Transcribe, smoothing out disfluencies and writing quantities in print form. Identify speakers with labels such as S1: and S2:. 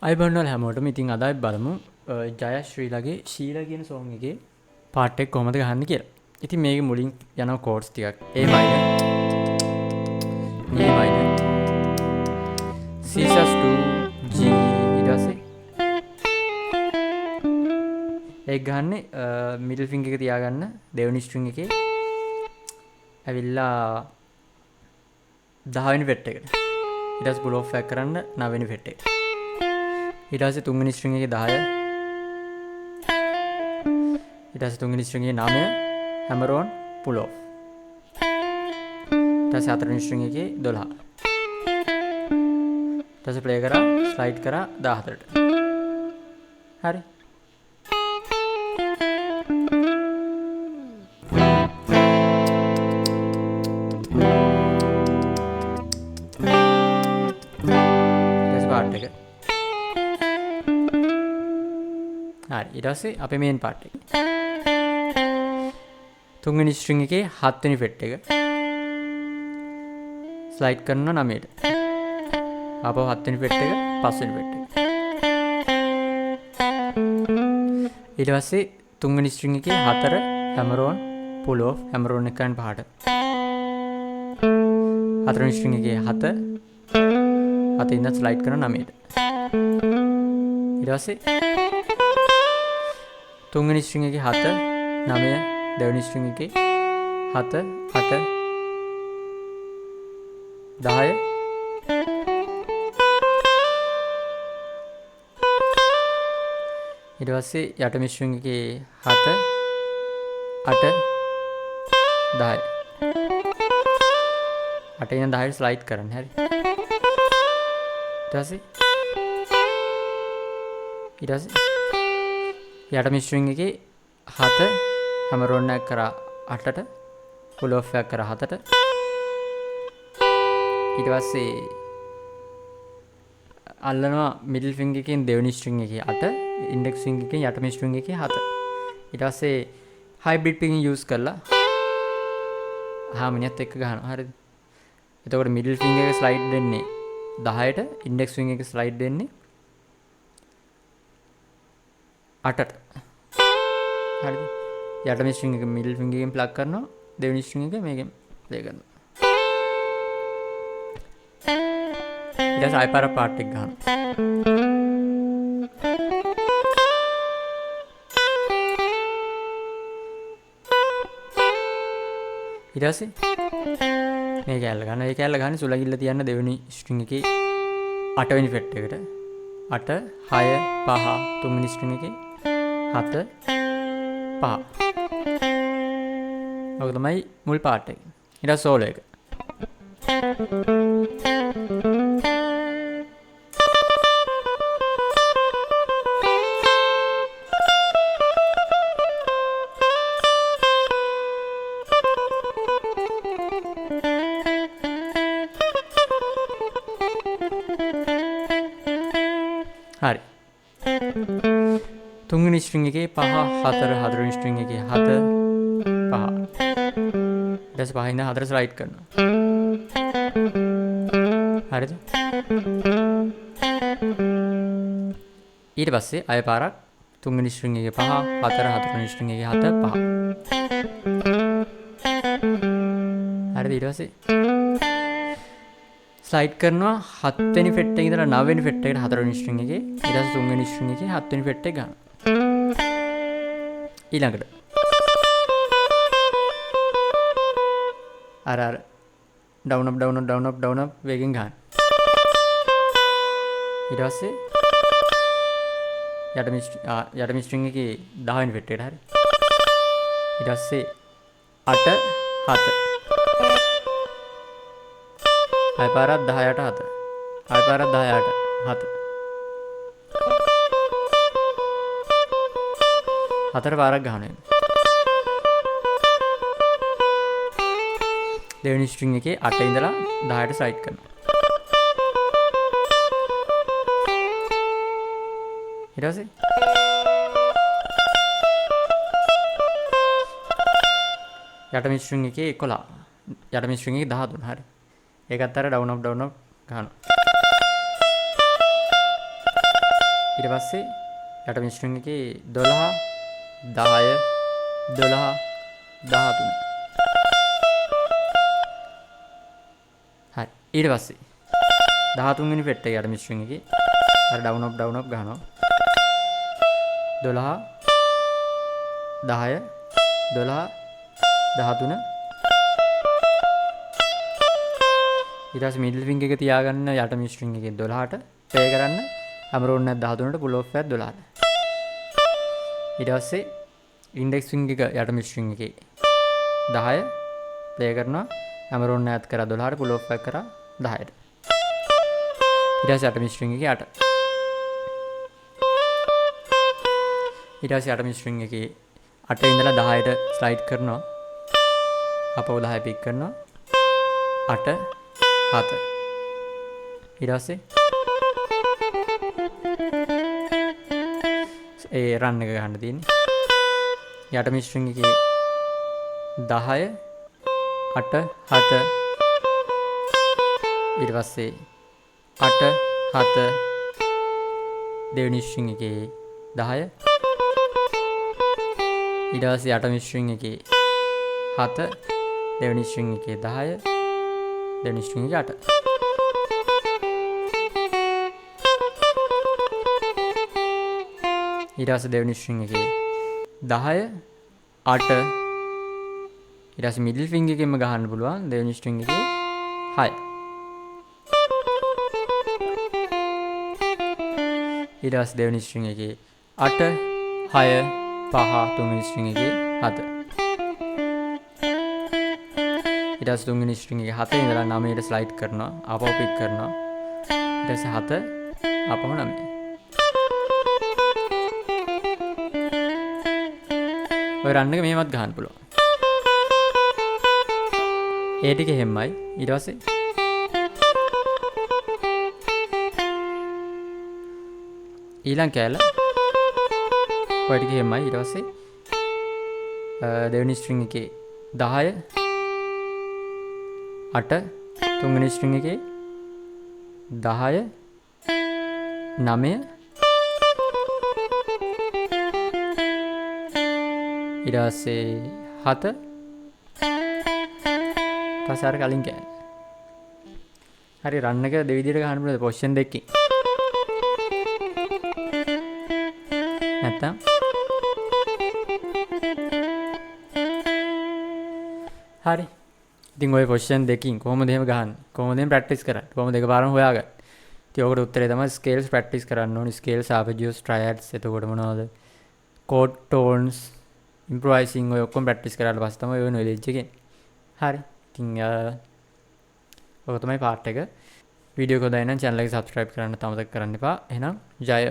S1: අයිබන්වල හැමෝටම ඉතින් අදයි බලමු ජය ශ්‍රීලගේ ශීලා කියන සෝන් එකේ පාර්ට් එක කොහමද ගහන්නේ කියලා. ඉතින් මේකේ මුලින් යනවා කෝඩ්ස් ටිකක්. A minor, A minor, C sus2, G ඊට පස්සේ ඒක ගහන්නේ මිඩල් ෆින්ගර් එක තියාගන්න දෙවෙනි ස්ට්‍රින්ග් එකේ ඇවිල්ලා 10 වෙනි ෆ්‍රෙට් එකට. ඊට පස්සේ පුල් ඔෆ් එක කරන්න 9 වෙනි ෆ්‍රෙට් එකට. ඊට පස්සේ තුන්වෙනි ස්ට්‍රින්ග් එකේ 10 ඊට පස්සේ තුන්වෙනි ස්ට්‍රින්ග් එකේ 9 හැමර් ඔන් පුල් ඔෆ් ඊට පස්සේ හතරවෙනි ස්ට්‍රින්ග් එකේ 12 ඊට පස්සේ ප්ලේ කරා ස්ලයිඩ් කරා 14ට හරි පාර්ට් එක හරි ඊට පස්සේ අපේ මේන් පාර්ට් එක තුන්වෙනි ස්ට්‍රින්ග් එකේ 7 වෙනි ෆ්‍රෙට් එක ස්ලයිඩ් කරනවා 9ට ආපහු 7 වෙනි ෆ්‍රෙට් එක 5 වෙනි ෆ්‍රෙට් එක ඊට පස්සේ තුන්වෙනි ස්ට්‍රින්ග් එකේ 4 හැමර් ඔන් පුල් ඔෆ් හැමර් ඔන් එක ගන්න 5ට හතරවෙනි ස්ට්‍රින්ග් එකේ 7 අතේ ඉඳන් ස්ලයිඩ් කරනවා 9ට ඊට පස්සේ තුන්වෙනි ස්ට්‍රින්ග් එකේ 7 9 දෙවෙනි ස්ට්‍රින්ග් එකේ 7 8 10 ඊට පස්සේ යටම ස්ට්‍රින්ග් එකේ 7 8 10 8 ඉඳන් 10ට ස්ලයිඩ් කරන්න හරි ඊට පස්සේ යටම ස්ට්‍රින්ග් එකේ 7 හැමර් ඔන් එක කරා 8ට පුල් ඔෆ් එක කරා 7ට ඊට පස්සේ අල්ලනවා මිඩල් ෆින්ගර් එකෙන් දෙවෙනි ස්ට්‍රින්ග් එකේ 8 ඉන්ඩෙක්ස් ෆින්ගර් එකෙන් යටම ස්ට්‍රින්ග් එකේ 7 ඊට පස්සේ හයිබ්‍රිඩ් පිකින් යූස් කරලා හාමනියත් එක්ක ගහනවා හරිද එතකොට මිඩල් ෆින්ගර් එක ස්ලයිඩ් දෙන්නේ 10ට ඉන්ඩෙක්ස් ෆින්ගර් එක ස්ලයිඩ් දෙන්නේ 8ට හරිද යටම ස්ට්‍රින්ග් එක මිඩල් ෆින්ගර් එකෙන් ප්ලග් කරනවා දෙවෙනි ස්ට්‍රින්ග් එක මේකෙන් ප්ලේ කරනවා ඊට පස්සේ ආයෙ පාර්ට් එක ගන්නවා ඊට පස්සේ මේක ඇල්ල ගන්න ඒක ඇල්ල ගන්න සුලගිල්ල තියන්න දෙවෙනි ස්ට්‍රින්ග් එකේ 8 වෙනි ෆ්‍රෙට් එකට 8 6 5 තුන්වෙනි ස්ට්‍රින්ග් එකේ 7 5 ඔක තමයි මුල් පාර්ට් එක ඊට පස්සේ සෝලෝ එක හරි තුන්වෙනි ස්ට්‍රින්ග් එකේ 5 4 හතරවෙනි ස්ට්‍රින්ග් එකේ 7 5 ඊට පස්සේ 5 ඉඳන් 4 ස්ලයිඩ් කරනවා හරිද ඊට පස්සේ අය පාරක් තුන්වෙනි ස්ට්‍රින්ග් එකේ 5 4 හතරවෙනි ස්ට්‍රින්ග් එකේ 7 5 හරිද ඊට පස්සේ ස්ලයිඩ් කරනවා 7 වෙනි ෆ්‍රෙට් එකේ ඉඳලා 9 වෙනි ෆ්‍රෙට් එකට 4 වෙනි ස්ට්‍රින්ග් එකේ ඊට පස්සේ 3 වෙනි ස්ට්‍රින්ග් එකේ 7 වෙනි ෆ්‍රෙට් එක ගන්නවා ඊළඟට අර down up down up down up down up වේගෙන් ගන්න ඊට පස්සේ යටම ස්ට්‍රින්ග් එකේ 10 වෙනි ෆ්‍රෙට් එකට හරි ඊට පස්සේ 8 7 ආය පාරක් 10ට 7 ආය පාරක් 10ට 7 හතර පාරක් ගහනවා දෙවෙනි ස්ට්‍රින්ග් එකේ 8 ඉඳලා 10ට ස්ලයිඩ් කරනවා ඊට පස්සේ යටම ස්ට්‍රින්ග් එකේ 11 යටම ස්ට්‍රින්ග් එකේ 13 හරි ඒකත් අර ඩවුන් අප් ගන්නවා ඊට පස්සේ යටම ස්ට්‍රින්ග් එකේ 12 10 12 13. හරි. ඊට පස්සේ 13 වෙනි ෆ්‍රෙට් එක යටම ස්ට්‍රින්ග් එකේ අර ඩවුන් අප් ගහනවා. 12 10 12 13. ඊට පස්සේ මිඩල් ෆින්ගර් එක තියාගන්න යටම ස්ට්‍රින්ග් එකේ 12ට ප්ලේ කරන්න. හැමරෝන් එක 13ට පුල් ඔෆ් එකක් 12ට. ඊට පස්සේ ඉන්ඩෙක්ස් ෆින්ගර් එක යටම ස්ට්‍රින්ග් එකේ 10 ප්ලේ කරනවා. හැමරෝන් එකත් කරා 12ට පුල් ඔෆ් එකක් කරා 10ට. ඊට පස්සේ යටම ස්ට්‍රින්ග් එකේ 8. ඊට පස්සේ යටම ස්ට්‍රින්ග් එකේ 8 ඉඳලා 10ට ස්ලයිඩ් කරනවා. අපව 10 පික් කරනවා. 8 7. ඊට පස්සේ ඒ රන් එක ගන්න තියෙන්නේ. යටම ස්ට්‍රින්ග් එකේ 10 8 7. ඊට පස්සේ 8 7 දෙවෙනි ස්ට්‍රින්ග් එකේ 10. ඊට පස්සේ යටම ස්ට්‍රින්ග් එකේ 7 දෙවෙනි ස්ට්‍රින්ග් එකේ 10 දෙවෙනි ස්ට්‍රින්ග් එකේ 8. ඊට පස්සේ දෙවෙනි ස්ට්‍රින්ග් එකේ 10 8. ඊට පස්සේ මිඩල් ෆින්ගර් එකෙන්ම ගහන්න පුළුවන් දෙවෙනි ස්ට්‍රින්ග් එකේ 6. ඊට පස්සේ දෙවෙනි ස්ට්‍රින්ග් එකේ 8 6 5 තුන්වෙනි ස්ට්‍රින්ග් එකේ 7. ඊට පස්සේ තුන්වෙනි ස්ට්‍රින්ග් එකේ 7 ඉඳලා 9ට ස්ලයිඩ් කරනවා. ආපහු පික් කරනවා. ඊට පස්සේ 7 ආපහු 9. ඔය රන් එක මෙහෙමත් ගහන්න පුළුවන්. ඒ ටික එහෙමයි. ඊට පස්සේ ඊළඟ කෑල්ල ඔය ටික එහෙමයි. ඊට පස්සේ දෙවෙනි ස්ට්‍රින්ග් එකේ 10 8 තුන්වෙනි ස්ට්‍රින්ග් එකේ 10 9. ඊට පස්සේ 7 පස්සාර කලින් කෑල්ල. හරි රන් එක දෙවිදිහට ගහන්න පුළුවන් පොසිෂන් දෙකකින්. නැත්තම් හරි. ඉතින් ඔය පොසිෂන් දෙකකින් කොහොමද එහෙම ගහන්නේ? කොහොමද එහෙම ප්‍රැක්ටිස් කරන්නේ? කොහොමද එකපාරම හොයාගන්නේ? ඉතින් ඔකට උත්තරේ තමයි ස්කේල්ස් ප්‍රැක්ටිස් කරන්න ඕනේ. ස්කේල්ස් ආපෙජියෝස් ට්‍රයඩ්ස් එතකොට මොනවද? කෝඩ් ටෝන්ස් ඉම්ප්‍රොවයිසින් ඔය ඔක්කොම ප්‍රැක්ටිස් කරලා පස්සේ තමයි ඔය නොලෙජ් එකෙන්. හරි. ඉතින් ඔක තමයි පාර්ට් එක. වීඩියෝ එක හොඳයි නම් channel එක subscribe කරන්න අමතක කරන්න එපා. එහෙනම් ජය